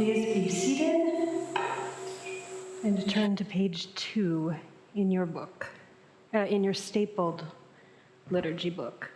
Please be seated and turn to page 2 in your book, in your stapled liturgy book.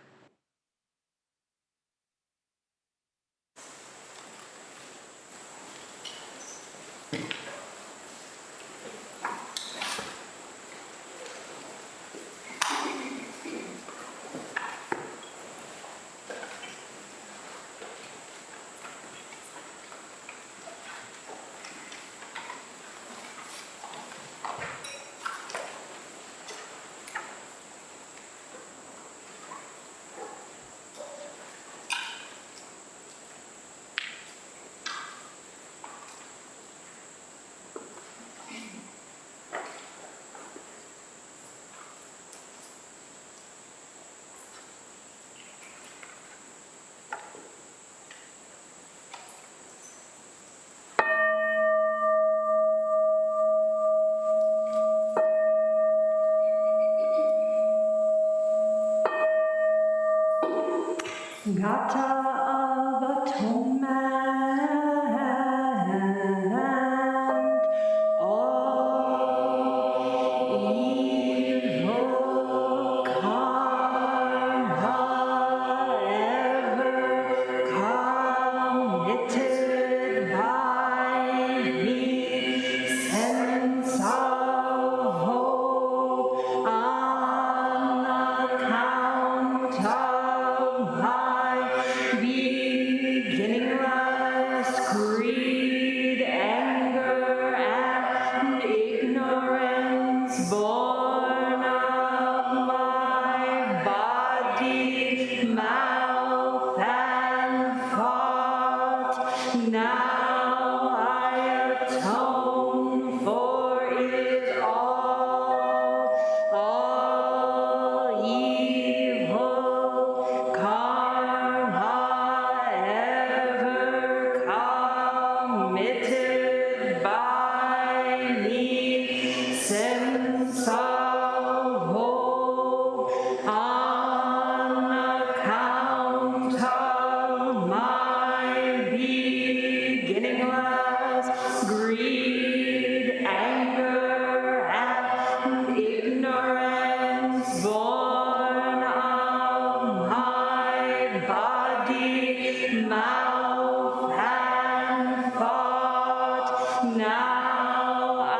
Gata of atonement, all evil karma ever committed by me, sense of hope on account of my beginningless greed, anger, and ignorance, born of my body, mouth, and thought. Now I atone for it all evil karma ever committed by me, sense of hope on account of my beginningless greed, anger, and ignorance, born of my body, mouth, and thought. Now I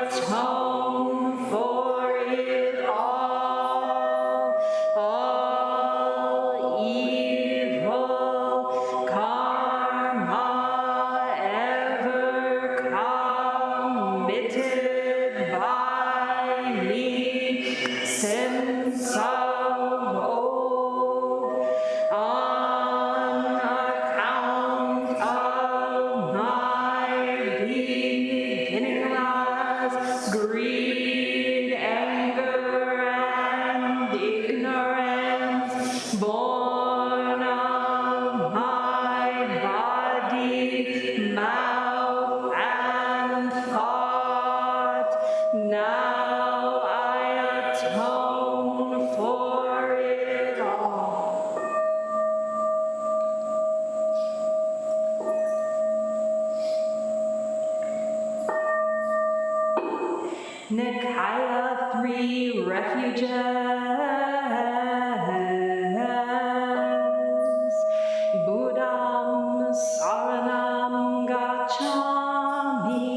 atone for it all evil karma ever committed by me, sense of hope on account of my beginningless greed, anger, and ignorance, born of my body, mouth, and thought. Now I atone for it all. Nikaya 3 Refuges. Buddham Saranam Gacchami.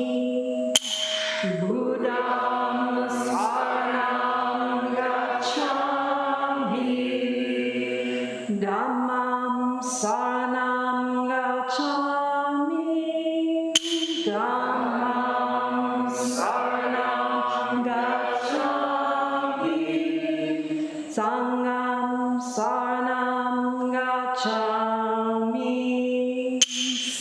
Buddham Saranam Gacchami. Dhammam Saranam Gacchami. Dhammam Saranam Gacchami. Sangham Saranam Gacchami.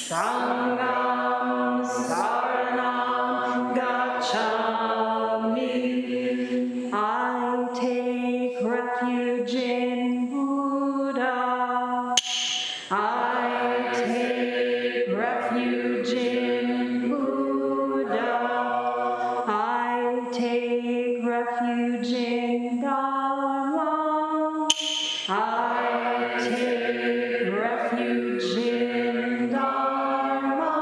Sangham Saranam Gacchami. I take refuge in Buddha. I take refuge in Buddha. I take refuge in Dharma. I take refuge in Dharma.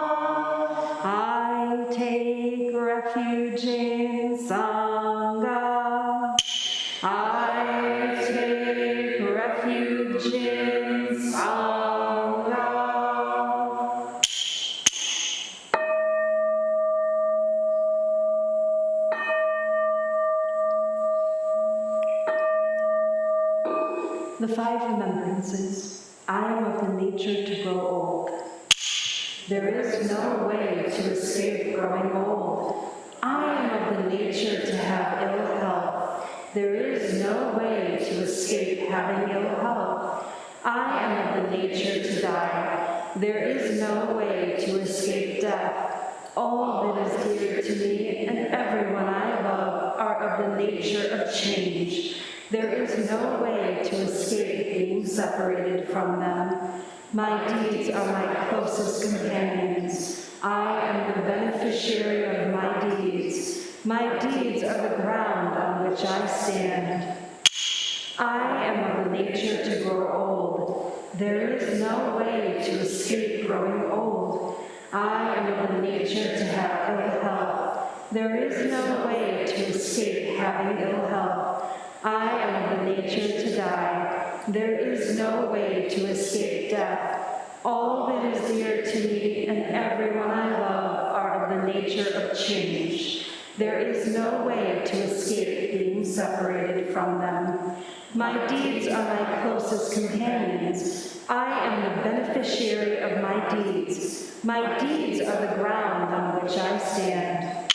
The 5 remembrances. I am of the nature to grow old. There is no way to escape growing old. I am of the nature to have ill health. There is no way to escape having ill health. I am of the nature to die. There is no way to escape death. All that is dear to me and everyone I love are of the nature of change. There is no way to escape being separated from them. My deeds are my closest companions. I am the beneficiary of my deeds. My deeds are the ground on which I stand. I am of the nature to grow old. There is no way to escape growing old. I am of the nature to have ill health. There is no way to escape having ill health. I am of the nature to die. There is no way to escape death. All that is dear to me and everyone I love are of the nature of change. There is no way to escape being separated from them. My deeds are my closest companions. I am the beneficiary of my deeds. My deeds are the ground on which I stand.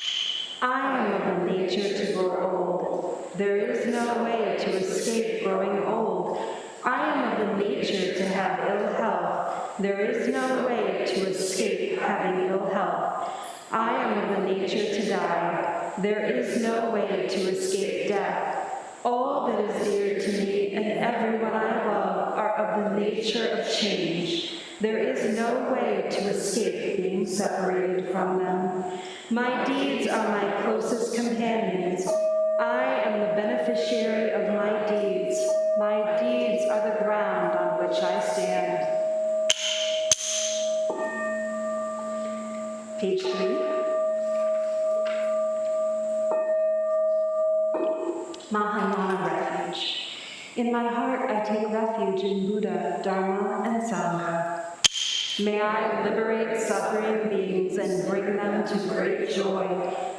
I am of the nature to grow old. There is no way to escape growing old. I am of the nature to have ill health. There is no way to escape having ill health. I am of the nature to die. There is no way to escape death. All that is dear to me and everyone I love are of the nature of change. There is no way to escape being separated from them. My deeds are my closest companions. I am the beneficiary of my deeds. My deeds are the ground on which I stand. Page 3. Mahayana refuge. In my heart I take refuge in Buddha, Dharma, and Sangha. May I liberate suffering beings and bring them to great joy.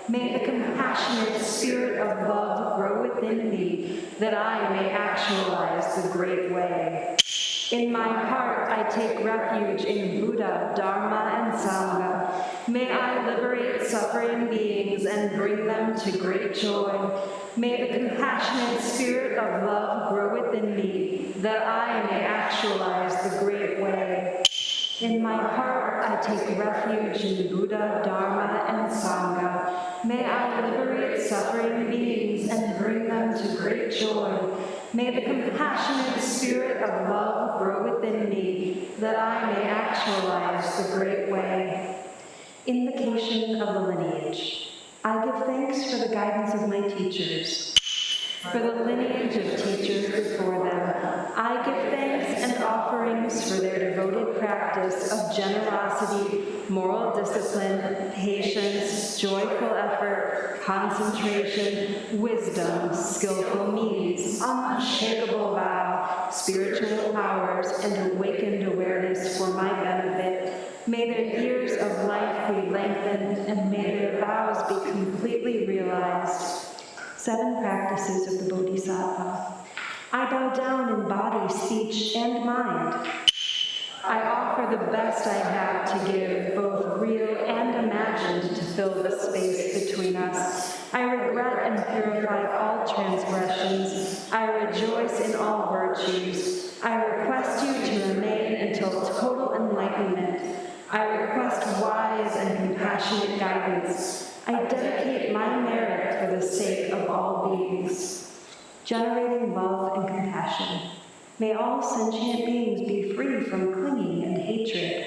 May the compassionate spirit of love grow within me, that I may actualize the great way. In my heart I take refuge in Buddha, Dharma, and Sangha. May I liberate suffering beings and bring them to great joy. May the compassionate spirit of love grow within me, that I may actualize the great way. In my heart I take refuge in Buddha, Dharma, and Sangha. May I liberate suffering beings and bring them to great joy. May the compassionate spirit of love grow within me, that I may actualize the great way. Invocation of the lineage. I give thanks for the guidance of my teachers, for the lineage of teachers before them. I give thanks and offerings for their devoted practice of generosity, moral discipline, patience, joyful effort, concentration, wisdom, skillful means, unshakable vow, spiritual powers, and awakened awareness for my benefit. May their years of life be lengthened, and may their vows be completely realized. 7 practices of the Bodhisattva. I bow down in body, speech, and mind. I offer the best I have to give, both real and imagined, to fill the space between us. I regret and purify all transgressions. I rejoice in all virtues. I request you to remain until total enlightenment. I request wise and compassionate guidance. I dedicate my merit for the sake of all beings. Generating love and compassion. May all sentient beings be free from clinging and hatred.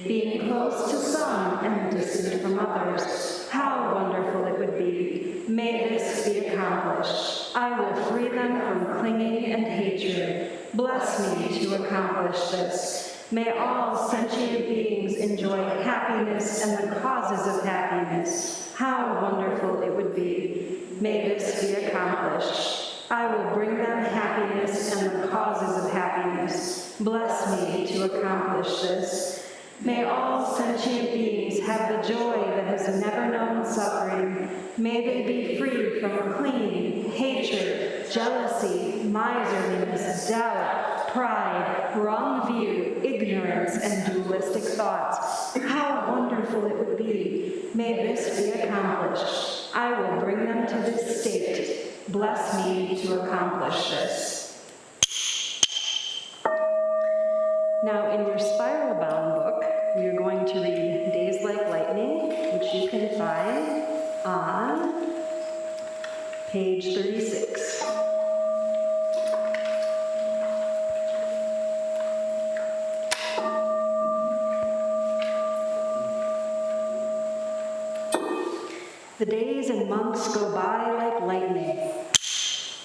Being close to some and distant from others, how wonderful it would be. May this be accomplished. I will free them from clinging and hatred. Bless me to accomplish this. May all sentient beings enjoy happiness and the causes of happiness. How wonderful it would be. May this be accomplished. I will bring them happiness and the causes of happiness. Bless me to accomplish this. May all sentient beings have the joy that has never known suffering. May they be free from clean, hatred, jealousy, miserliness, doubt, pride, wrong view, ignorance, and dualistic thoughts. How wonderful it would be. May this be accomplished. I will bring them to this state. Bless me to accomplish this. Now, in your spiral-bound book, we are going to read Days Like Lightning, which you can find on page 36. The days and months go by like lightning.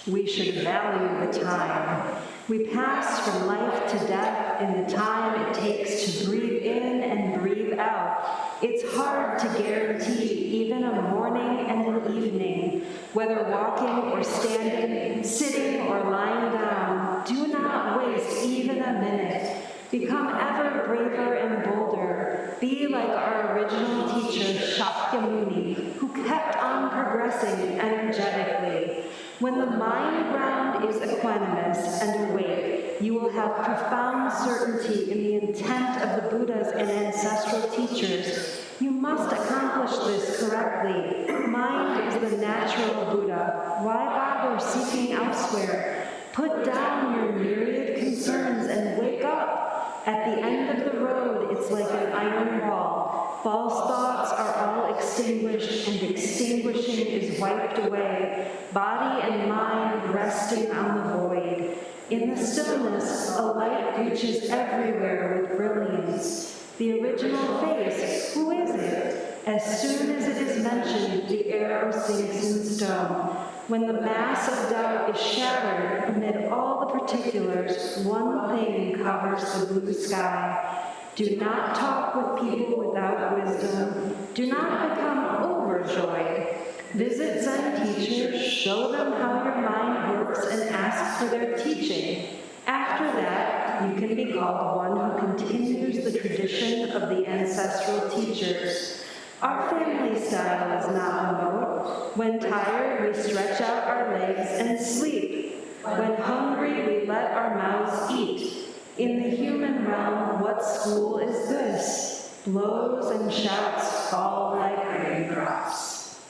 We should value the time. We pass from life to death in the time it takes to breathe in and breathe out. It's hard to guarantee even a morning and an evening. Whether walking or standing, sitting or lying down, do not waste even a minute. Become ever braver and bolder. Be like our original teacher, Shakyamuni, who kept on progressing energetically. When the mind ground is equanimous and awake, you will have profound certainty in the intent of the Buddhas and ancestral teachers. You must accomplish this correctly. Mind is the natural Buddha. Why bother seeking elsewhere? Put down your myriad concerns and wake up. At the end of the road, it's like an iron wall. False thoughts are all extinguished, and extinguishing is wiped away. Body and mind resting on the void. In the stillness, a light reaches everywhere with brilliance. The original face, who is it? As soon as it is mentioned, the arrow sinks in stone. When the mass of doubt is shattered amid all the particulars, one thing covers the blue sky. Do not talk with people without wisdom. Do not become overjoyed. Visit Zen teachers, show them how your mind works, and ask for their teaching. After that, you can be called one who continues the tradition of the ancestral teachers. Our family style is not remote. When tired, we stretch out our legs and sleep. When hungry, we let our mouths eat. In the human realm, what school is this? Blows and shouts fall like raindrops.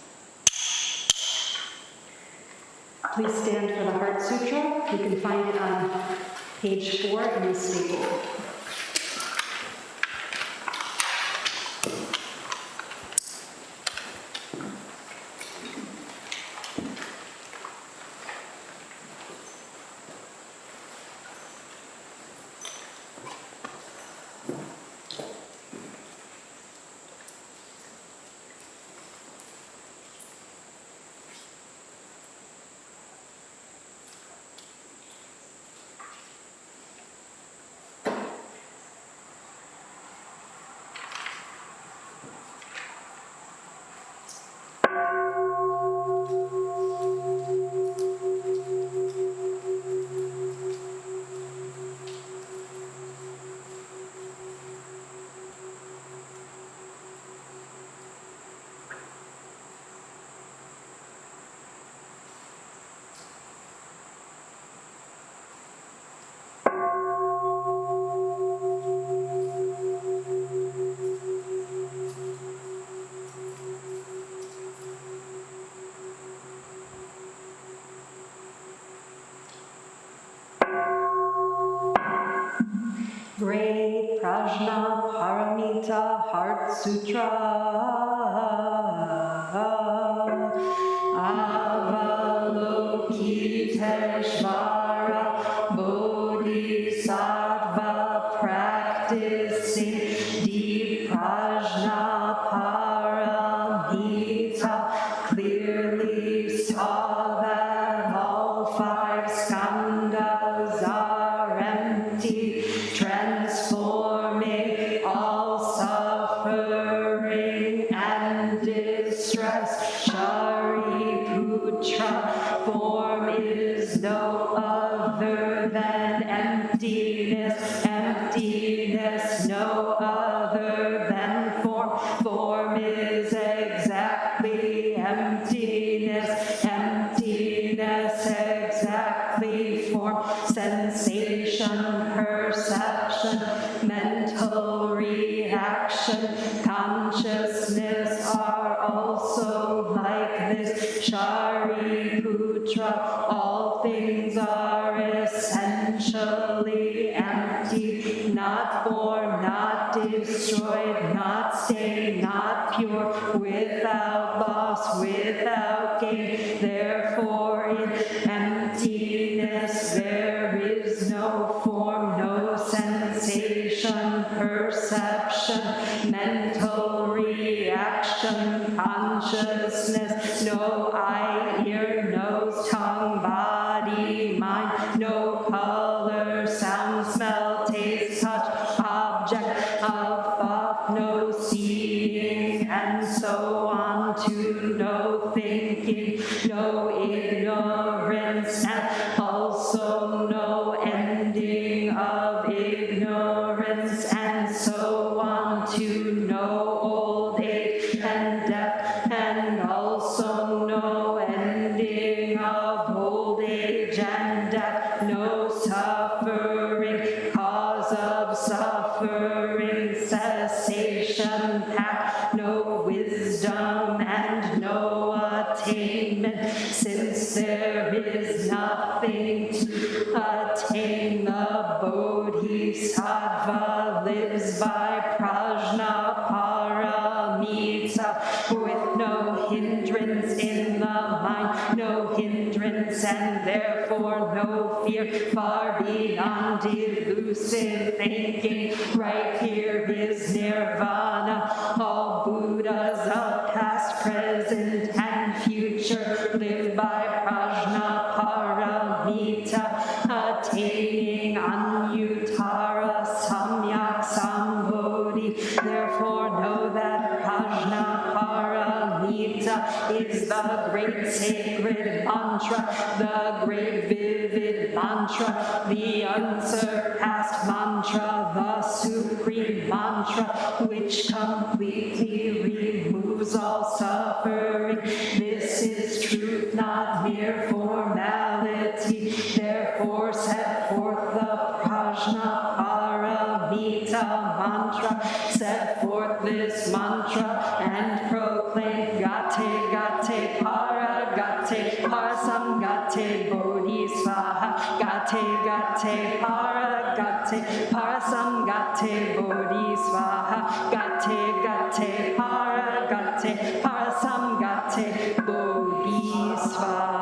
Please stand for the Heart Sutra. You can find it on page 4 in the staple. Great Prajna Paramita Heart Sutra. Avalokiteshvara Bodhisattva practicing deep Prajna Paramita clearly saw that all 5 skandhas are empty, transforming all suffering and distress. Shariputra, form is no other than emptiness, emptiness no other mental reaction, consciousness are also like this. Shariputra, all things are essentially empty, not born, not destroyed, not stained, not pure, without loss, without gain. Therefore, in emptiness there is no form, no sensation, perception, mental reaction, consciousness, no eye, ear, nose, tongue, body, mind, no color, sound, smell, taste, touch, object of thought, no seeing, and so on, to no thinking, no ignorance, and also no ending of ignorance, and so on, to no old age and death, and also no ending of old age and death, no suffering, cause of suffering, cessation, path, no wisdom, and no attainment, since there is nothing to attain. The Bodhisattva lives by prajna paramita, with no hindrance in the mind, no hindrance, and therefore no fear, far beyond elusive thinking. Right here is nirvana. All Buddhas of past, present, and future live by prajna paramita, attaining anuttara samyak sambodhi. Therefore know that prajna paramita is the great sacred mantra, the great vivid mantra, the unsurpassed mantra, the supreme mantra, which completely removes all suffering. This is truth, not mere formality. Therefore set forth the prajna paramita mantra, set forth this mantra and proclaim gate gate para gate parasamgate bodhisvaha, gate gate para gate parasamgate bodhisvaha, gate gate para gate parasamgate bodhisvaha.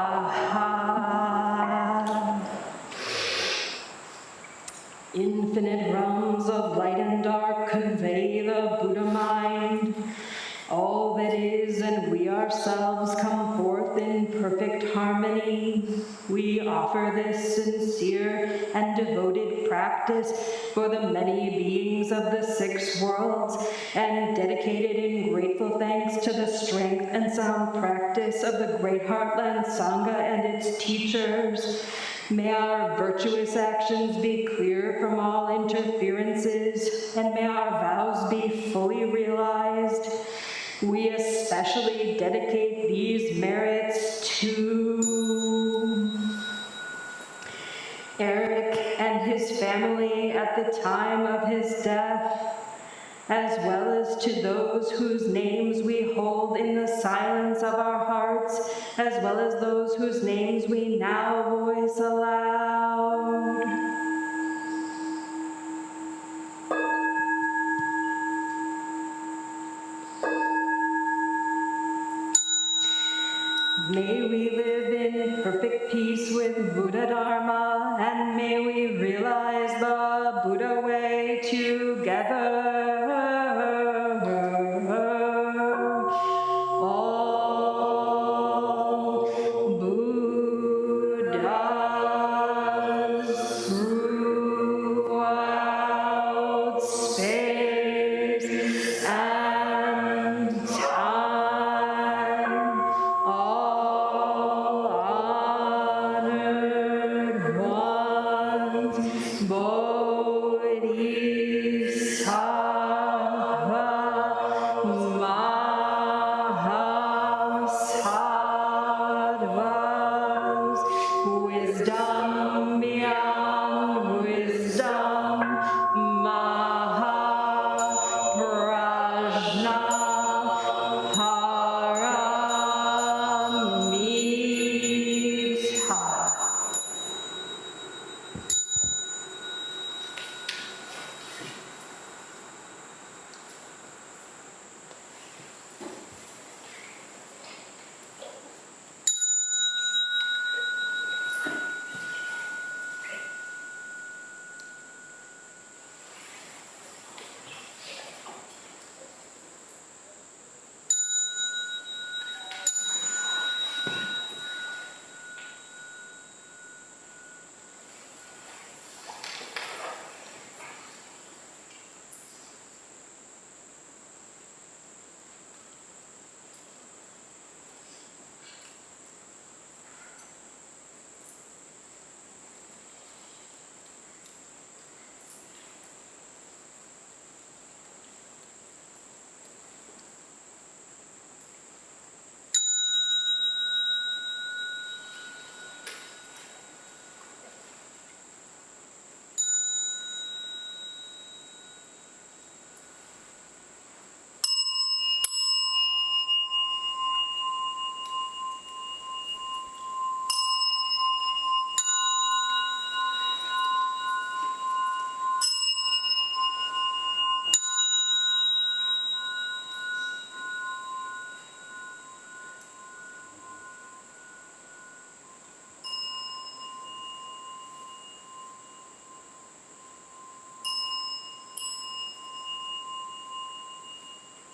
Infinite realms of light and dark convey the Buddha mind. All that is and we ourselves come forth in perfect harmony. We offer this sincere and devoted practice for the many beings of the 6 worlds, and dedicated in grateful thanks to the strength and sound practice of the Great Heartland Sangha and its teachers. May our virtuous actions be clear from all interferences, and may our vows be fully realized. We especially dedicate these merits to Eric and his family at the time of his death, as well as to those whose names we hold in the silence of our hearts, as well as those whose names we now voice aloud. May we live in perfect peace with Buddha Dharma, and may we realize the Buddha way together. All Buddhas throughout space and time, all honored ones, Bodhisattvas.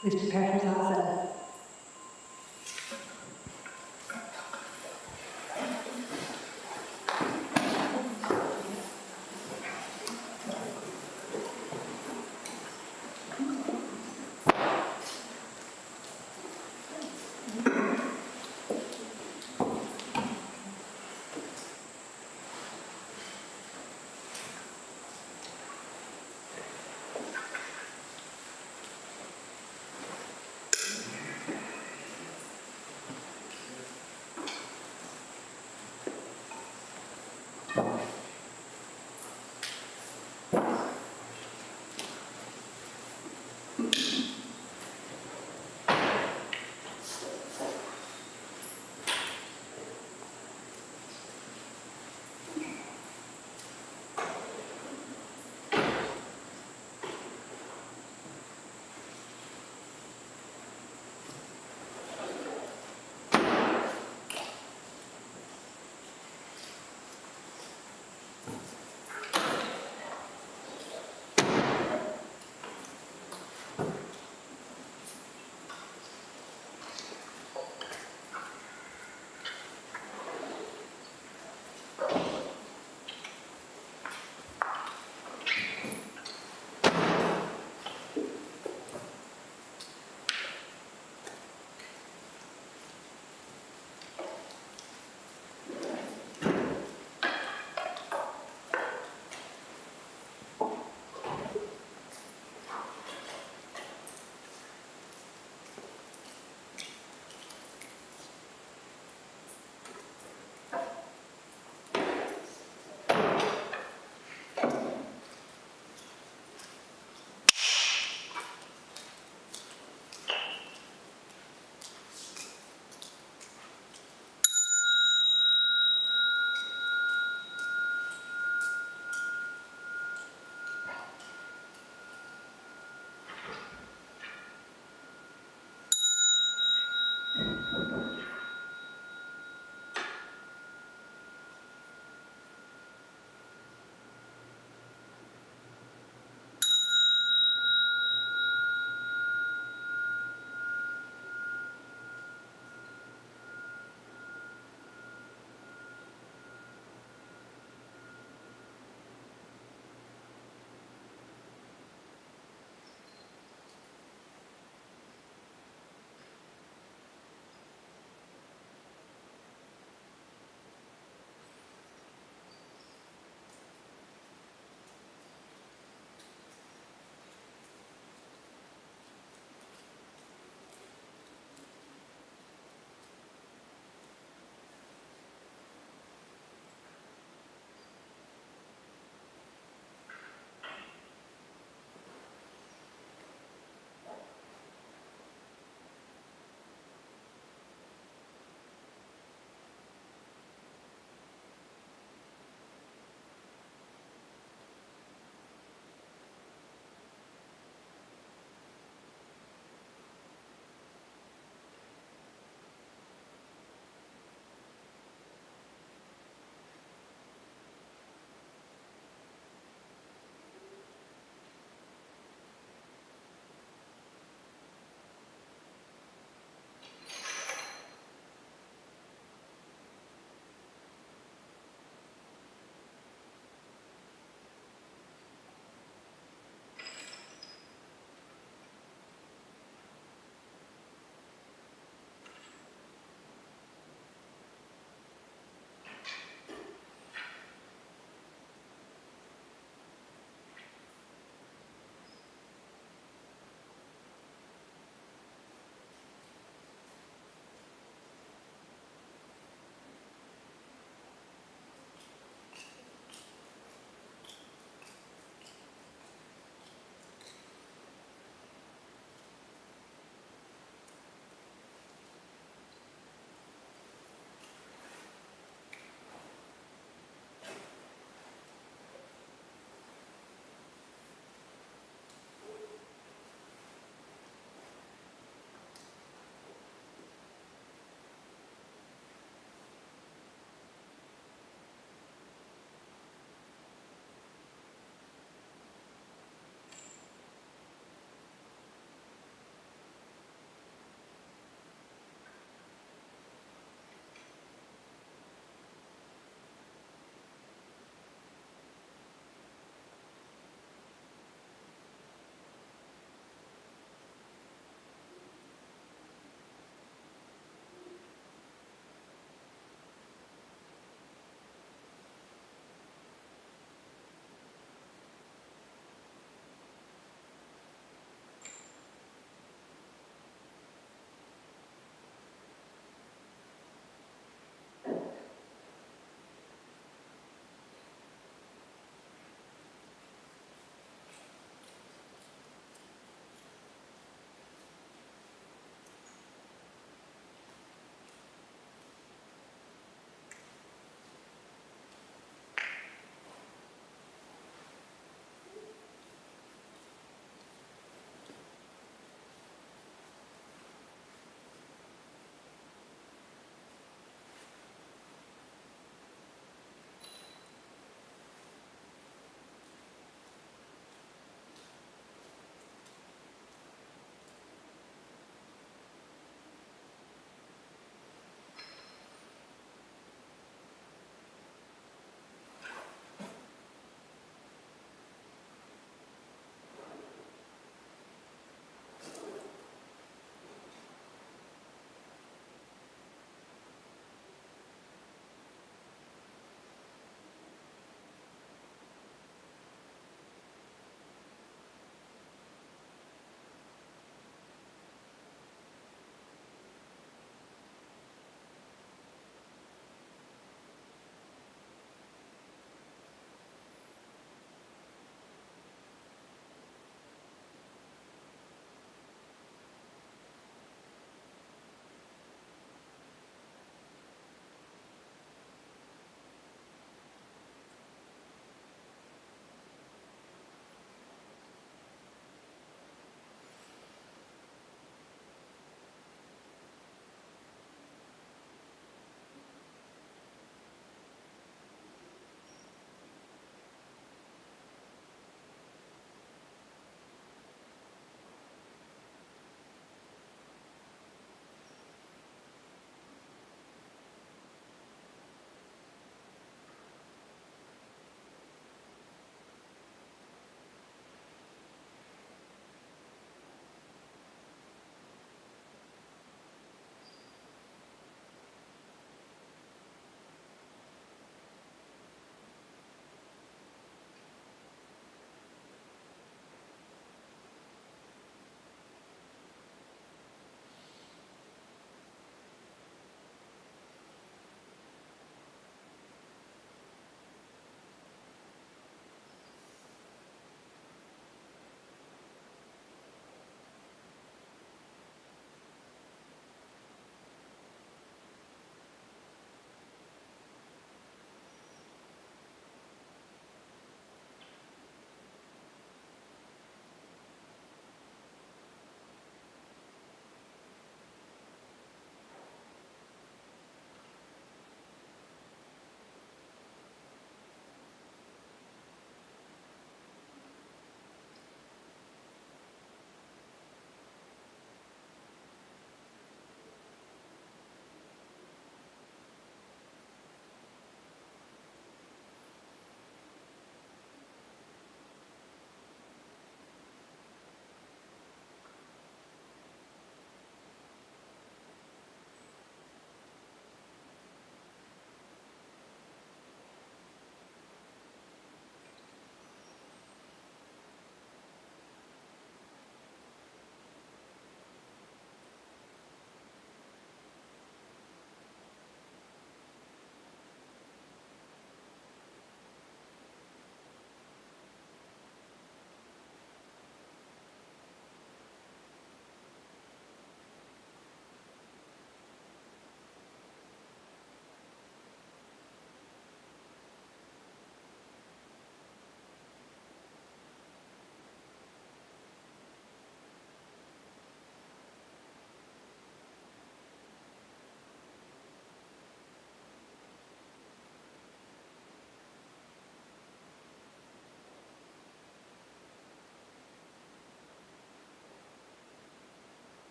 Please prepare for zazen.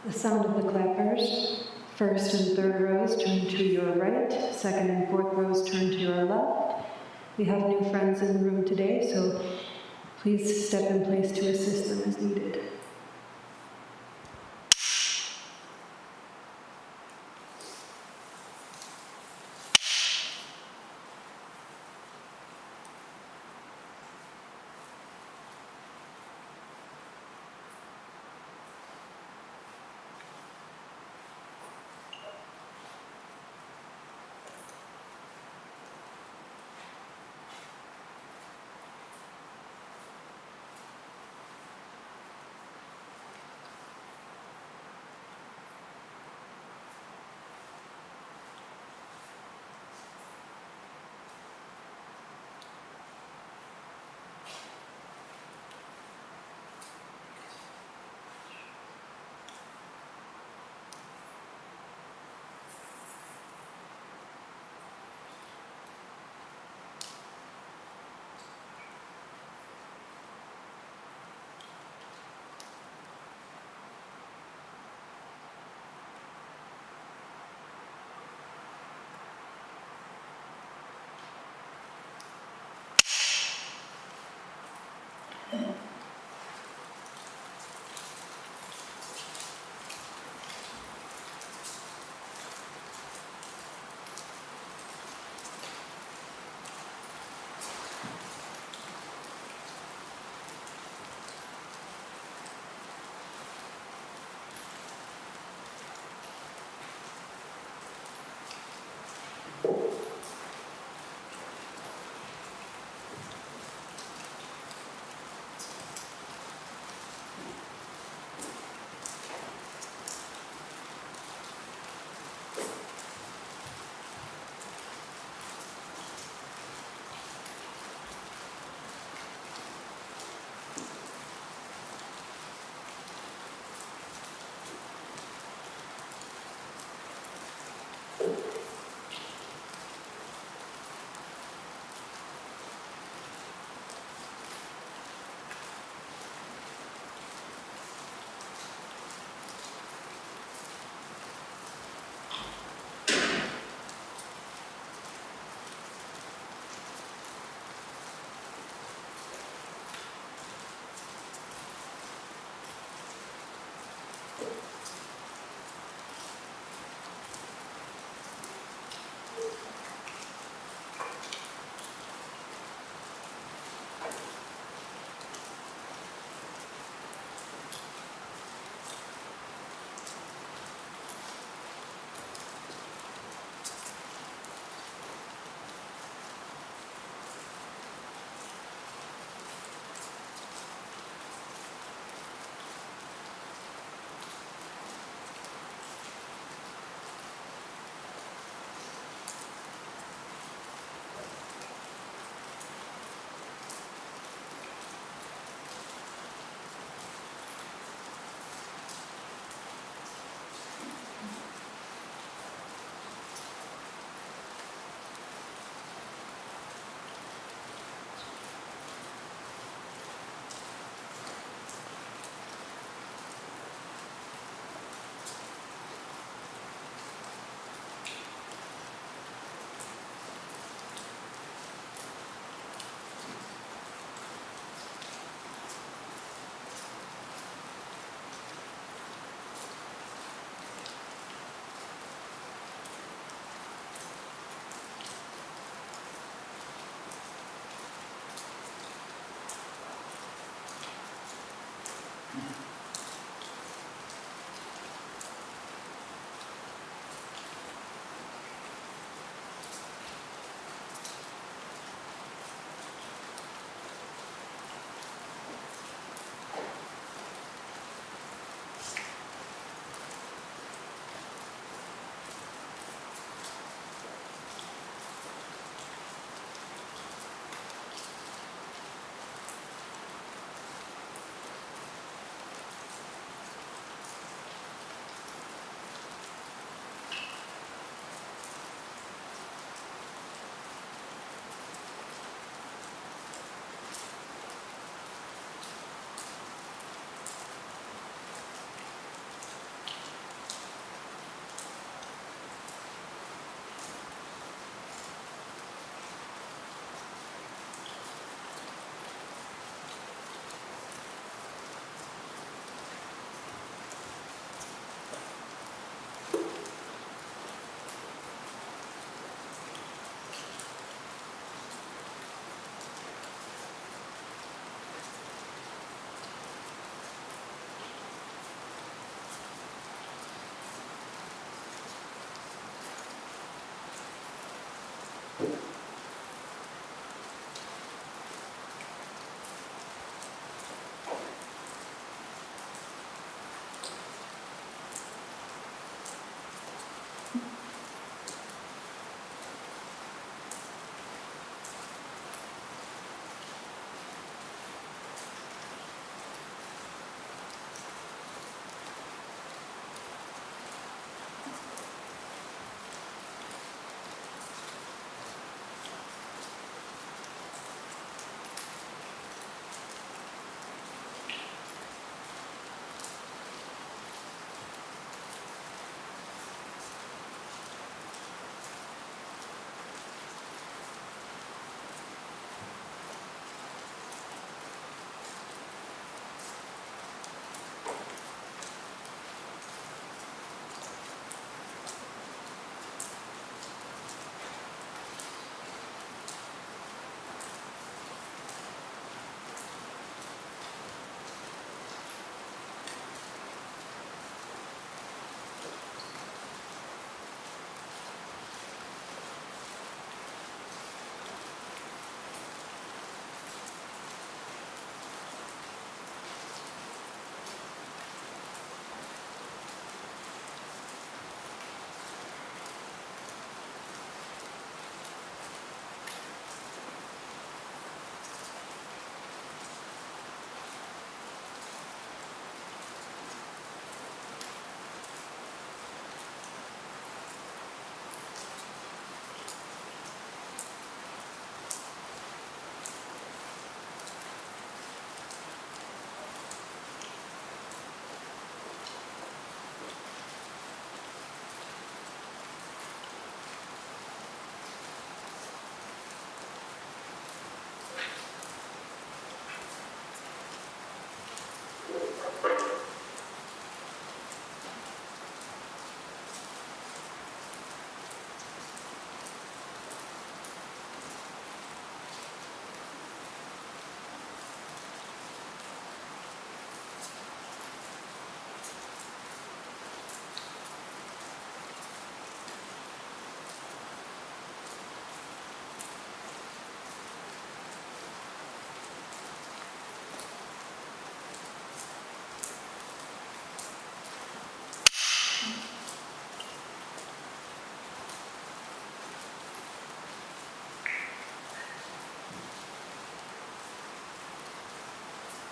The sound of the clappers. First and third rows turn to your right, second and fourth rows turn to your left. We have new friends in the room today, so please step in place to assist them as needed.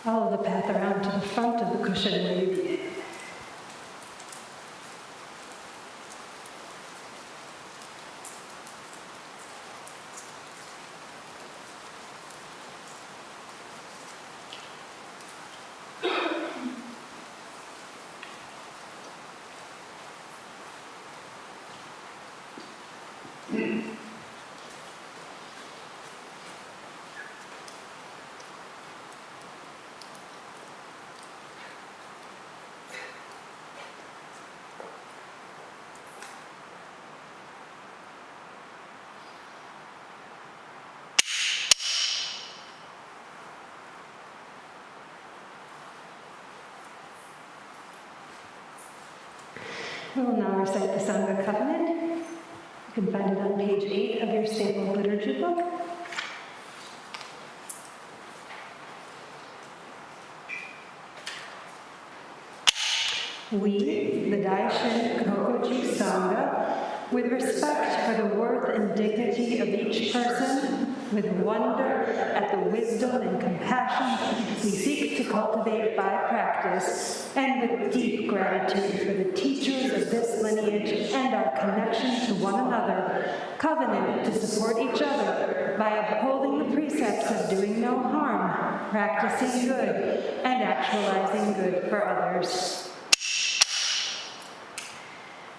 Follow the path around to the front of the cushion where you begin. We will now recite the Sangha Covenant. You can find it on page 8 of your staple liturgy book. We, the Daishin Kokoji Sangha, with respect for the worth and dignity of each person, with wonder at the wisdom and compassion we seek to cultivate by practice, and with deep gratitude for the teachers of this lineage and our connection to one another, covenant to support each other by upholding the precepts of doing no harm, practicing good, and actualizing good for others.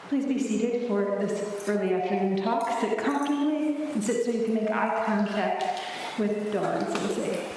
Please be seated for this early afternoon talk. Sit comfortably and sit so you can make eye contact with Dawn Sensei.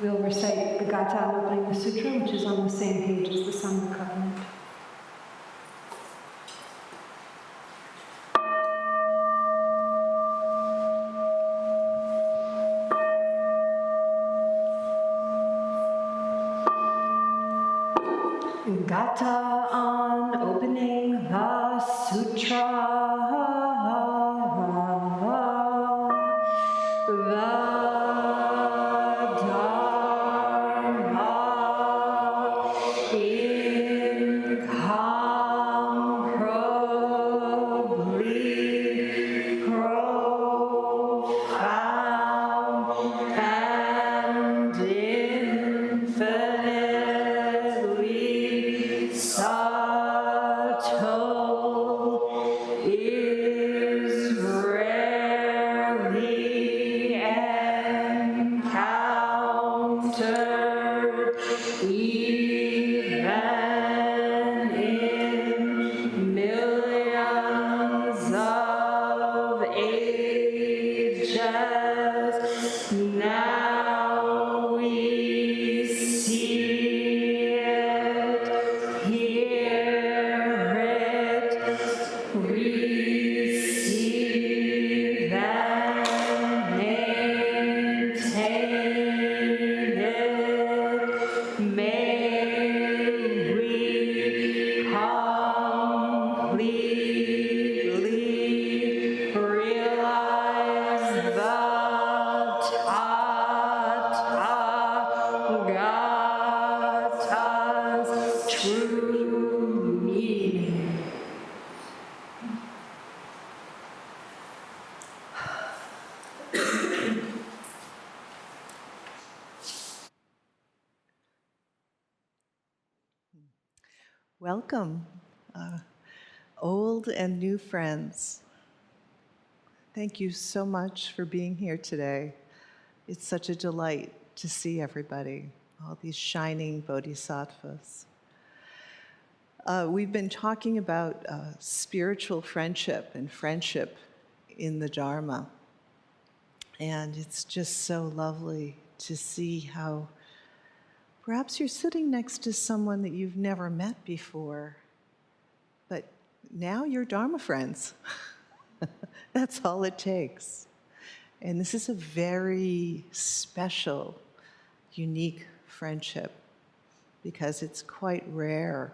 We'll recite the Gata opening the sutra, which is on the same page as the Sangha covenant. Gata on opening the sutra. Welcome, old and new friends. Thank you so much for being here today. It's such a delight to see everybody, all these shining bodhisattvas. We've been talking about spiritual friendship and friendship in the Dharma. And it's just so lovely to see how perhaps you're sitting next to someone that you've never met before, but now you're Dharma friends. That's all it takes. And this is a very special, unique friendship because it's quite rare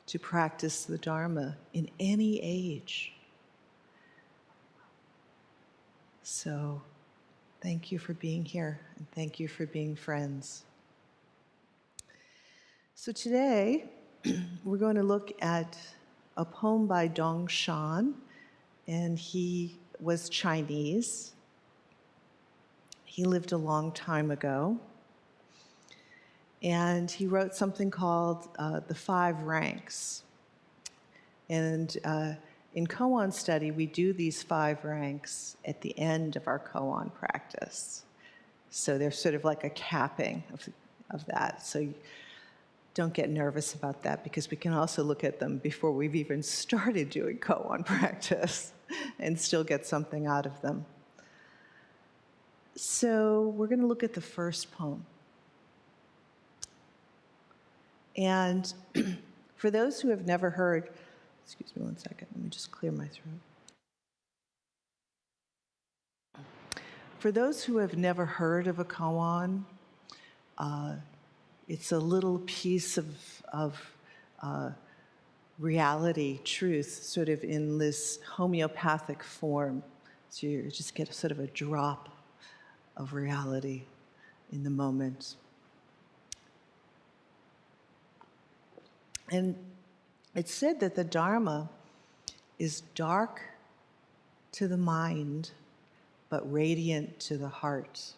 to practice the Dharma in any age. So thank you for being here, and thank you for being friends. So today, we're going to look at a poem by Dong Shan, and he was Chinese. He lived a long time ago, and he wrote something called The Five Ranks. And in koan study, we do these 5 ranks at the end of our koan practice. So they're sort of like a capping of that. So don't get nervous about that, because we can also look at them before we've even started doing koan practice and still get something out of them. So we're going to look at the first poem. And for those who have never heard, excuse me one second, let me just clear my throat. For those who have never heard of a koan, it's a little piece of reality, truth, sort of in this homeopathic form. So you just get sort of a drop of reality in the moment. And it's said that the Dharma is dark to the mind, but radiant to the heart.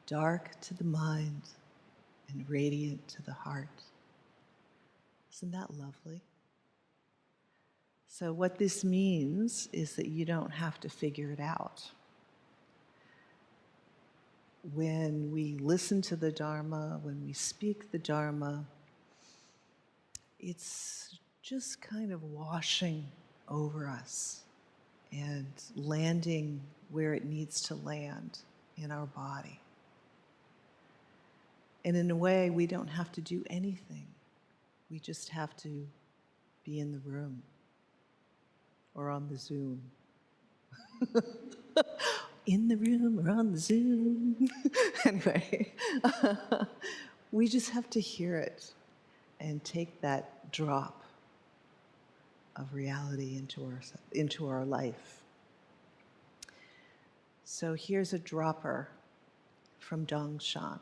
Dark to the mind and radiant to the heart. Isn't that lovely? So what this means is that you don't have to figure it out. When we listen to the Dharma, when we speak the Dharma, it's just kind of washing over us and landing where it needs to land in our body. And in a way, we don't have to do anything. We just have to be in the room or on the Zoom. In the room or on the Zoom. Anyway, we just have to hear it and take that drop of reality into our life. So here's a dropper from Dongshan.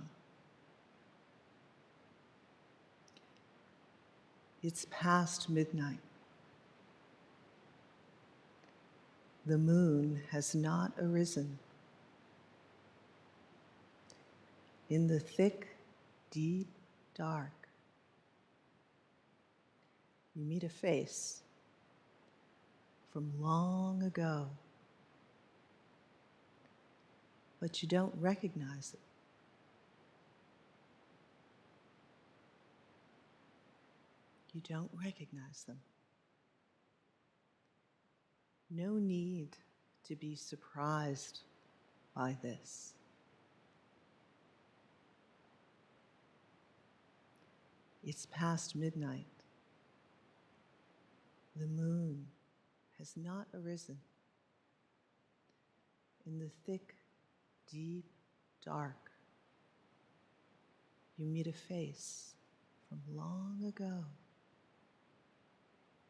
It's past midnight. The moon has not arisen. In the thick, deep dark, you meet a face from long ago, but you don't recognize it. You don't recognize them. No need to be surprised by this. It's past midnight. The moon has not arisen. In the thick, deep dark, you meet a face from long ago,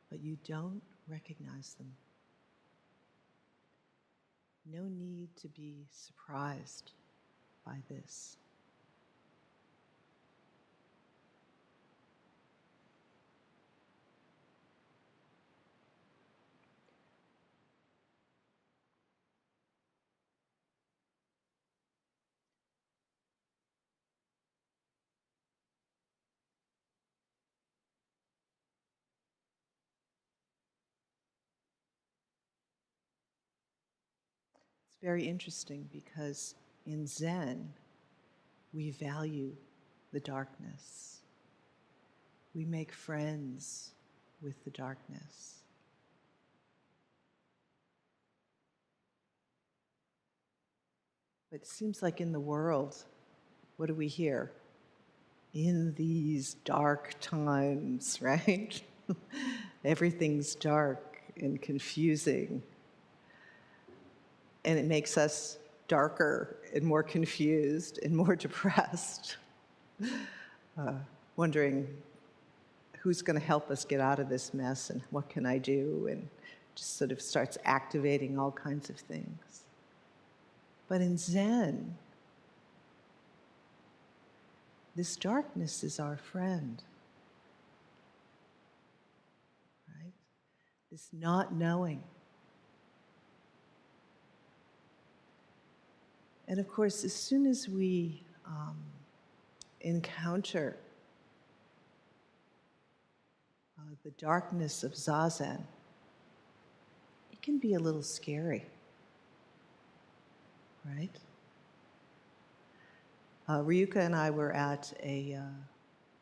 but you don't recognize them. No need to be surprised by this. It's very interesting because in Zen, we value the darkness. We make friends with the darkness. But it seems like in the world, what do we hear? In these dark times, right? Everything's dark and confusing. And it makes us darker and more confused and more depressed, wondering who's going to help us get out of this mess and what can I do, and just sort of starts activating all kinds of things. But in Zen, this darkness is our friend, right? This not knowing. And of course, as soon as we encounter the darkness of Zazen, it can be a little scary, right? Ryuka and I were at a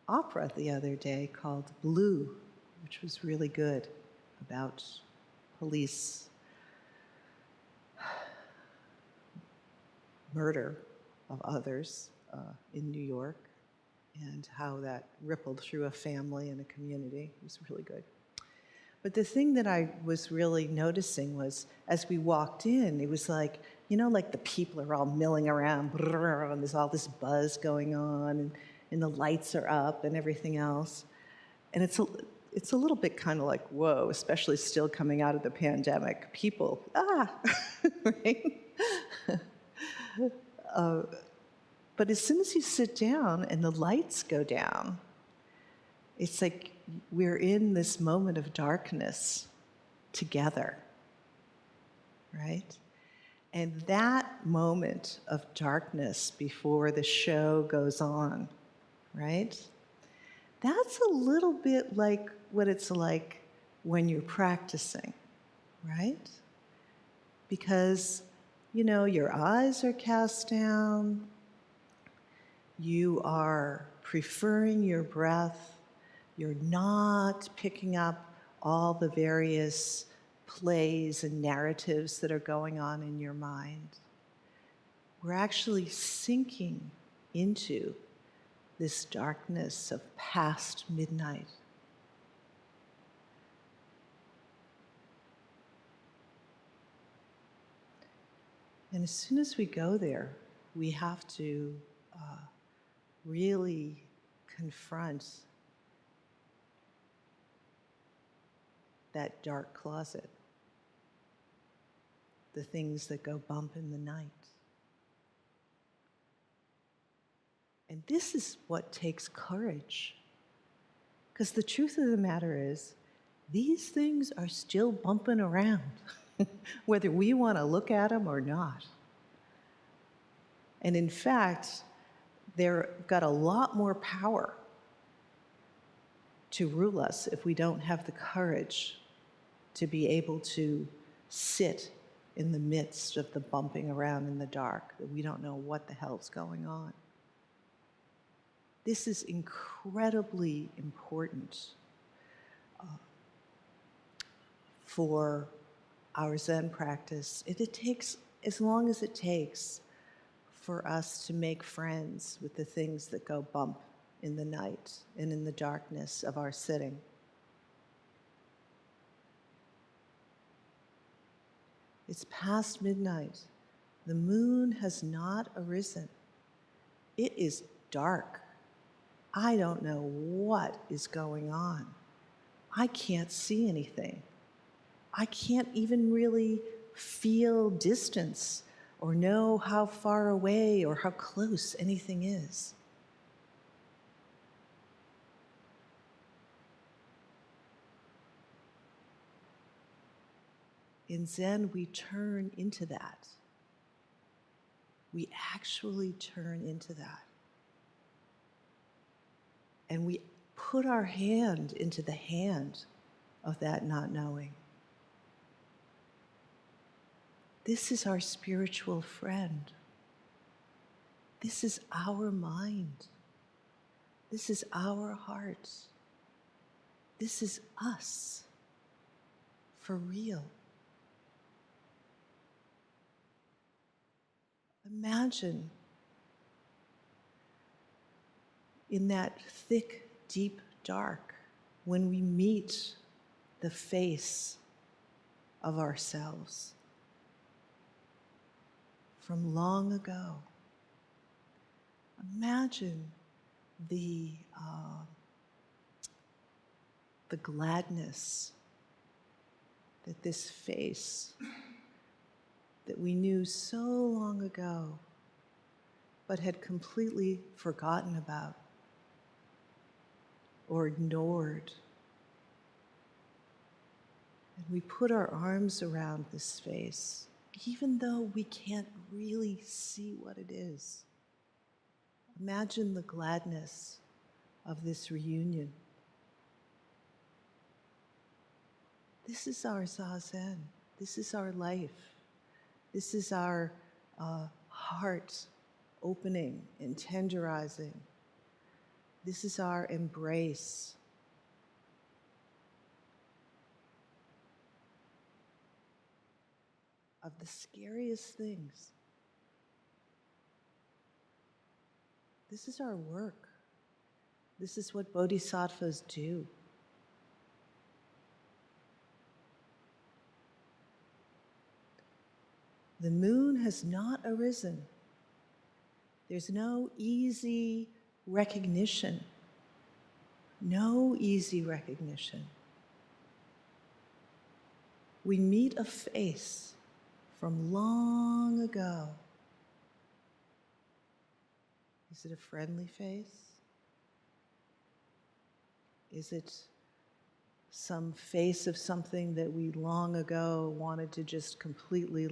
opera the other day called Blue, which was really good, about police murder of others in New York, and how that rippled through a family and a community. It was really good. But the thing that I was really noticing was, as we walked in, it was like, you know, like the people are all milling around, and there's all this buzz going on, and the lights are up and everything else. And it's a little bit kind of like, whoa, especially still coming out of the pandemic. People, right? But as soon as you sit down and the lights go down, it's like we're in this moment of darkness together, right? And that moment of darkness before the show goes on, right? That's a little bit like what it's like when you're practicing, right? Because, you know, your eyes are cast down, you are preferring your breath, you're not picking up all the various plays and narratives that are going on in your mind. We're actually sinking into this darkness of past midnight. And as soon as we go there, we have to really confront that dark closet, the things that go bump in the night. And this is what takes courage. Because the truth of the matter is, these things are still bumping around, whether we want to look at them or not. And in fact, they've got a lot more power to rule us if we don't have the courage to be able to sit in the midst of the bumping around in the dark, that we don't know what the hell's going on. This is incredibly important for our Zen practice. It takes as long as it takes for us to make friends with the things that go bump in the night and in the darkness of our sitting. It's past midnight. The moon has not arisen. It is dark. I don't know what is going on. I can't see anything. I can't even really feel distance or know how far away or how close anything is. In Zen, we turn into that. We actually turn into that. And we put our hand into the hand of that not knowing. This is our spiritual friend. This is our mind. This is our heart. This is us, for real. Imagine in that thick, deep dark, when we meet the face of ourselves from long ago. Imagine the gladness that this face that we knew so long ago but had completely forgotten about or ignored. And we put our arms around this face, even though we can't really see what it is. Imagine the gladness of this reunion. This is our Zazen. This is our life. This is our heart opening and tenderizing. This is our embrace. Of the scariest things. This is our work. This is what bodhisattvas do. The moon has not arisen. There's no easy recognition. No easy recognition. We meet a face from long ago. Is it a friendly face? Is it some face of something that we long ago wanted to just completely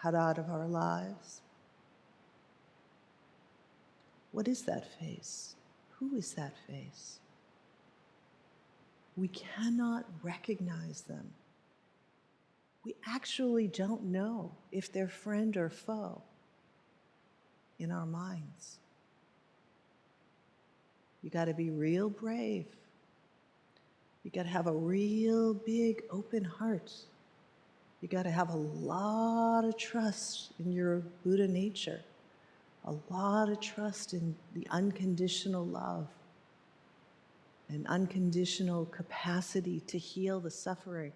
cut out of our lives? What is that face? Who is that face? We cannot recognize them. We actually don't know if they're friend or foe in our minds. You got to be real brave. You got to have a real big open heart. You got to have a lot of trust in your Buddha nature a lot of trust in the unconditional love and unconditional capacity to heal the suffering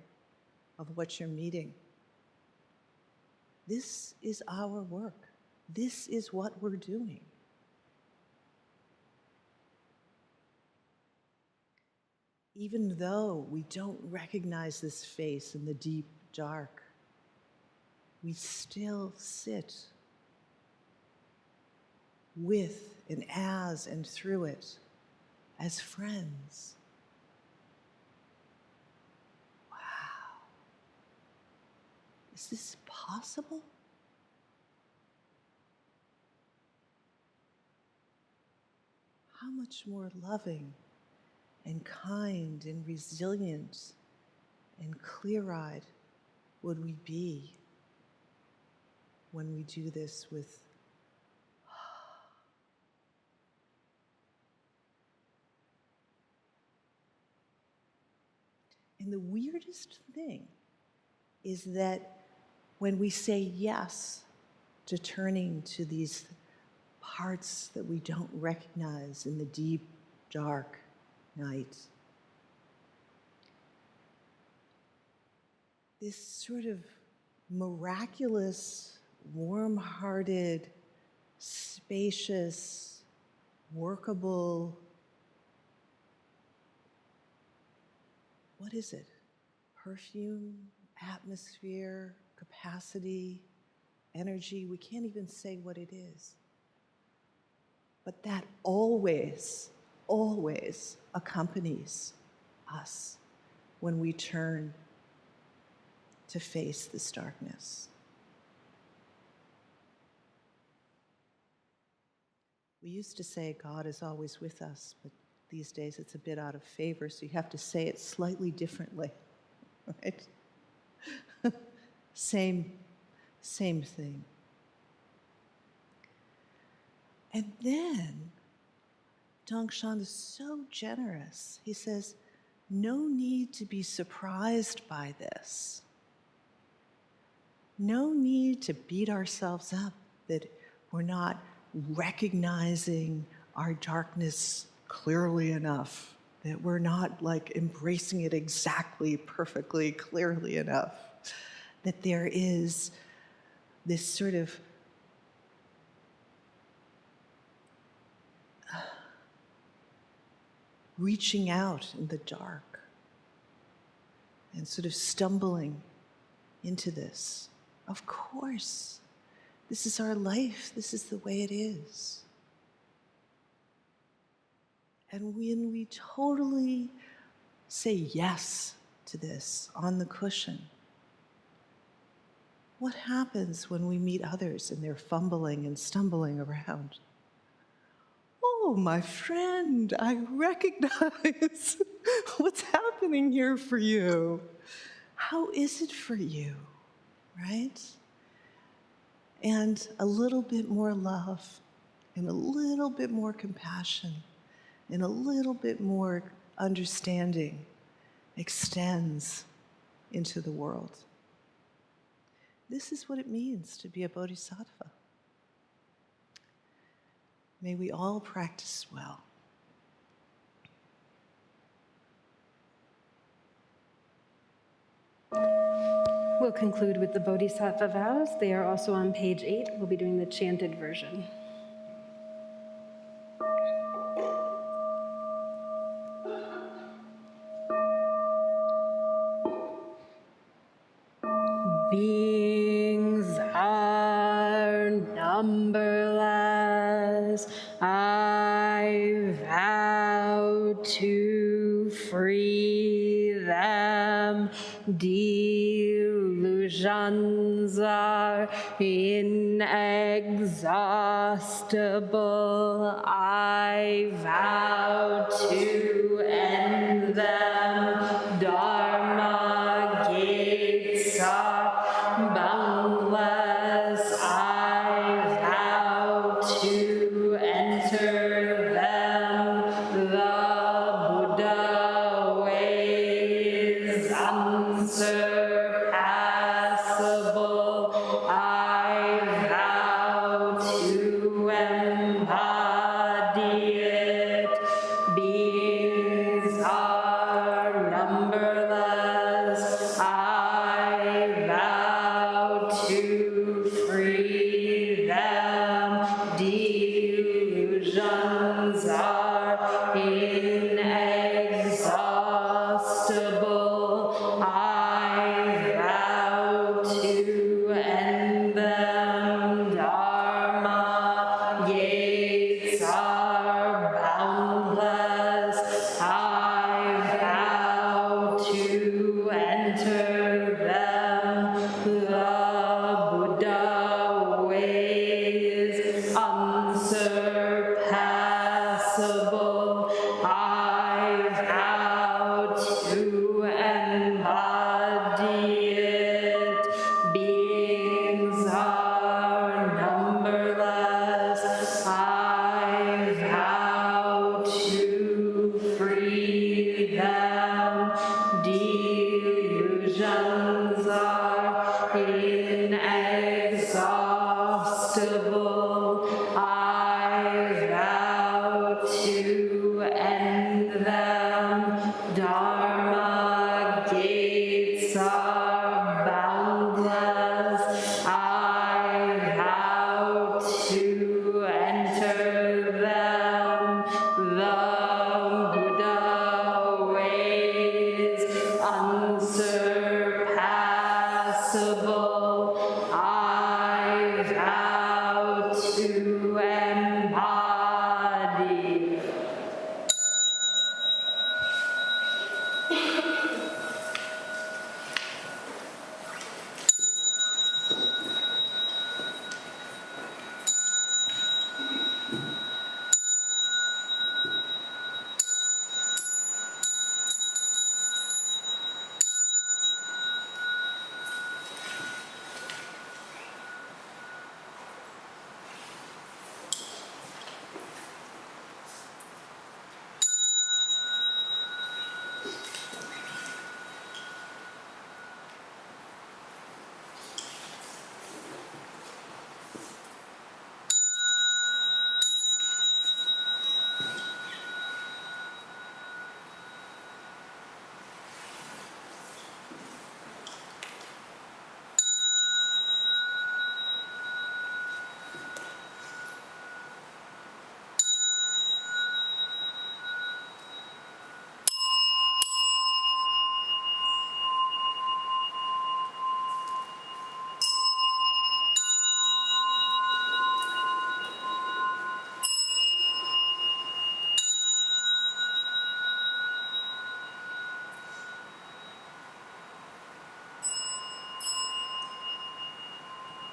of what you're meeting. This is our work. This is what we're doing. Even though we don't recognize this face in the deep dark, we still sit with and as and through it as friends. Wow. Is this possible? How much more loving and kind and resilient and clear-eyed would we be when we do this with And the weirdest thing is that when we say yes to turning to these parts that we don't recognize in the deep, dark night, this sort of miraculous, warm-hearted, spacious, workable, what is it? Perfume, atmosphere, capacity, energy. We can't even say what it is. But that always, always accompanies us when we turn to face this darkness. We used to say God is always with us, but these days it's a bit out of favor, so you have to say it slightly differently, right? Same thing. And then Dongshan is so generous. He says, no need to be surprised by this. No need to beat ourselves up that we're not recognizing our darkness clearly enough, that we're not like embracing it exactly, perfectly, clearly enough, that there is this sort of reaching out in the dark and sort of stumbling into this. Of course, this is our life. This is the way it is. And when we totally say yes to this on the cushion, what happens when we meet others and they're fumbling and stumbling around? Oh, my friend, I recognize what's happening here for you. How is it for you, right? And a little bit more love and a little bit more compassion and a little bit more understanding extends into the world. This is what it means to be a bodhisattva. May we all practice well. We'll conclude with the Bodhisattva vows. They are also on page 8. We'll be doing the chanted version. Beings are numberless. I vow to free them. Delusions are inexhaustible. I vow to end them. Dharma gates are boundless. I vow to enter them. The Buddha way is unsurpassable. I vow to Beings are numberless. I vow to free them. Delusions are inexhaustible. I vow to end them. Dharma gates are boundless. I vow to enter them. The Buddha way is unsurpassable. I vow to embody it. Beings are numberless. I vow to free them. Delusions are inexhaustible. I vow to end them. Dharma gates are boundless. I vow to enter them. The Buddha way is unsurpassable. I vow to embody.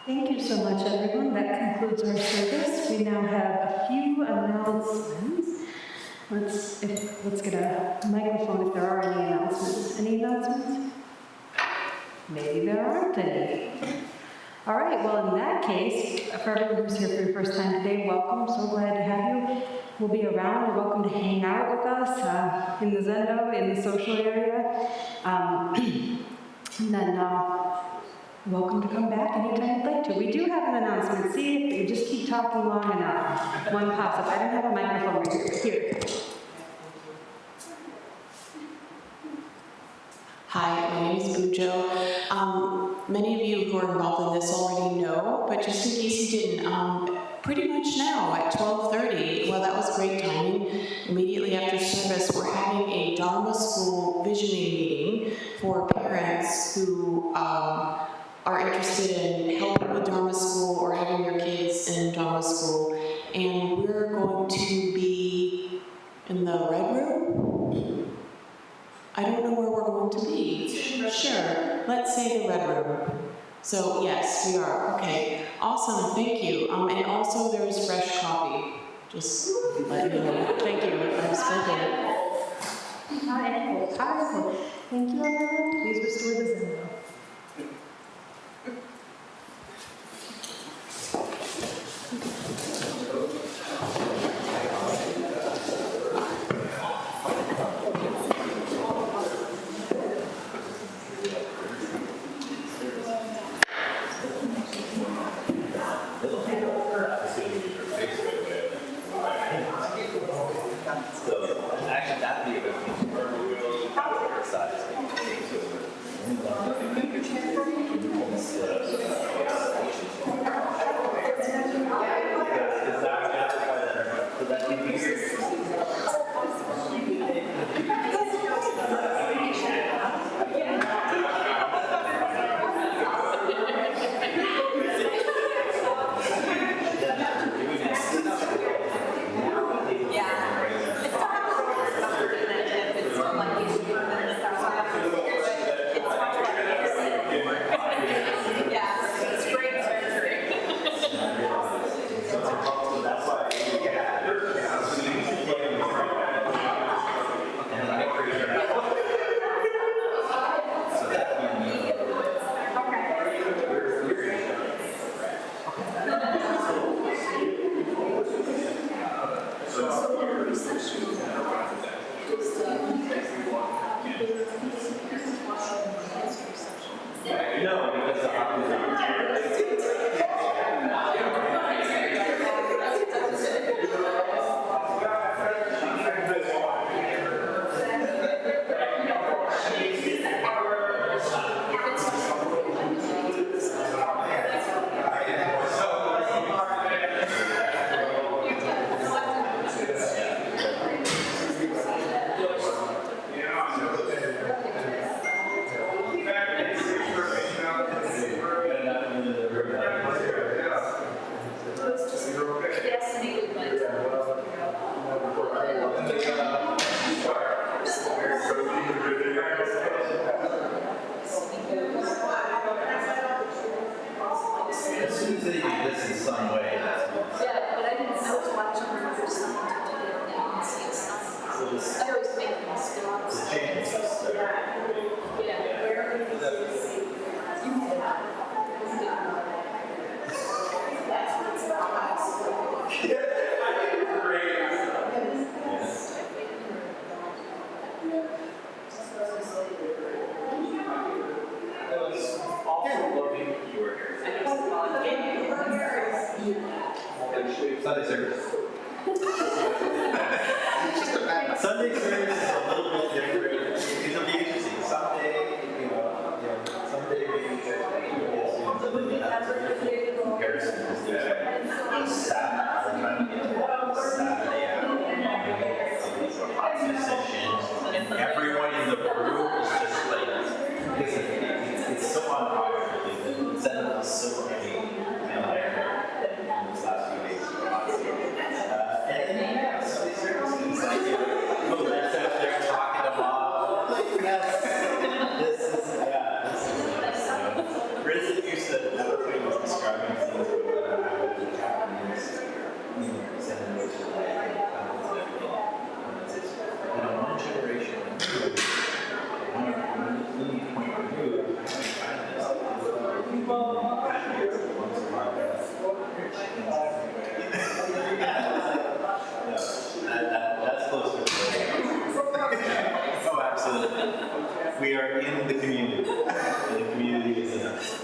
Thank you so much, everyone. That concludes our service. We now have a few announcements. Let's get a microphone if there are any announcements. Any announcements? Maybe there aren't any. All right, well, in that case, for everyone who's here for your first time today, welcome. So glad to have you. We'll be around. You're welcome to hang out with us in the Zendo, in the social area. And then welcome to come back anytime you'd like to. We do have an announcement. See, if you just keep talking long enough, one pops up. I don't have a microphone right here. Hi, my name is Bujo. Many of you who are involved in this already know, but just in case you didn't, pretty much now at 12:30, well, that was great timing. Immediately after service, we're having a Dharma School visioning meeting for parents who are interested in helping with Dharma School or having your kids in Dharma School. And we're going to be in the red room? I don't know where we're going to be. Sure, let's say the red room. So yes, we are. Okay, awesome, thank you. And also there's fresh coffee. Just let you know. Thank you, I've spoken. Thank you, everyone. Please restore the Zendo. So Sunday service. Sunday service is a little bit different. It'll be interesting. Someday, someday maybe comparison is there's Saturday afternoon, everyone in the room is just like, it's so on fire. The incentive is so heavy and these last few days. And yeah, Sunday service is like, little legs out there talking to mom. Like, yes, this is nice. Risen used to, everybody was describing things with the Japanese, sending those to one generation, one point of view, that's close to oh, absolutely. We are in the community, and the community is enough.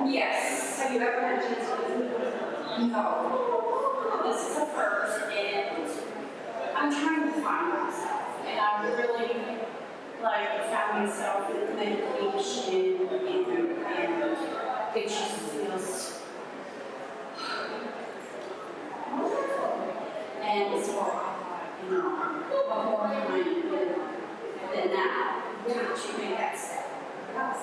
Yes. Have you ever had a chance to visit? No. This is the first, and I'm trying to find myself, and I really found myself with meditation, and it just feels. And so I thought, what more can I do than now? Don't you make that step? Yes.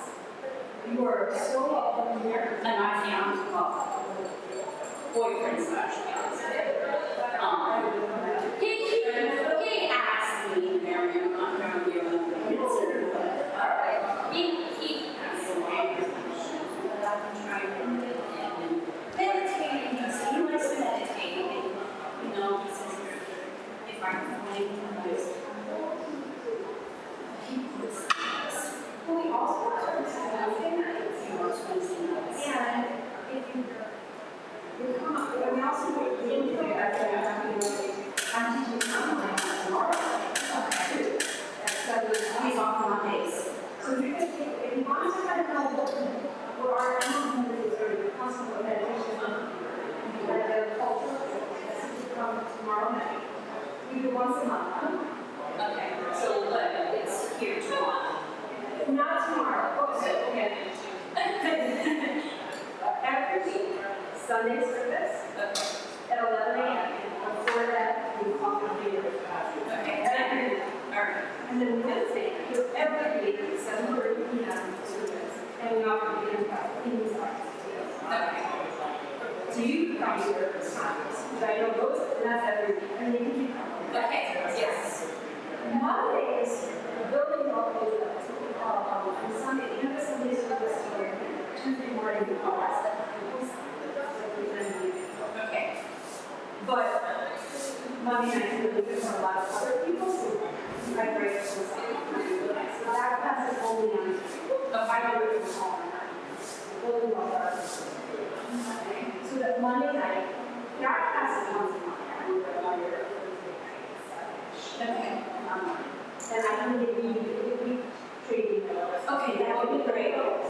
You are so welcome here. And I found boyfriend slash fiance. He asked me to marry him. I'm going to be able to consider that. He has a long relationship that I've been trying to get in. Meditating, he likes meditating. He says if I can find him, he puts this. Well, we also have Wednesday nights. He works Wednesday nights. And if you come up, but we also do I'm teaching online tomorrow. Okay. He's off Mondays. So if you want to kind of know what our animals are constant meditation, like the culture, come tomorrow night. We do once a month. Okay. So it's here tomorrow. Not tomorrow. Oh, so okay. Every week, Sunday service at 11 a.m. Before that, we call the leader. Okay. And then Wednesday, every week, 7:30 p.m. service, and we offer the evening classes. Okay. So you can come here at times, but I know those, and that's every week, and you can keep coming. Okay. Yes. Mondays, the building always on Sunday, you have a Sunday service here, Tuesday morning, we call us. Okay. But Monday night, really good for a lot of other people, so I break it for so that class is only on the 5 years from home. Building all that. So that Monday night, that class is once a month. Okay. And I can give you the week trading. Okay, that would be great.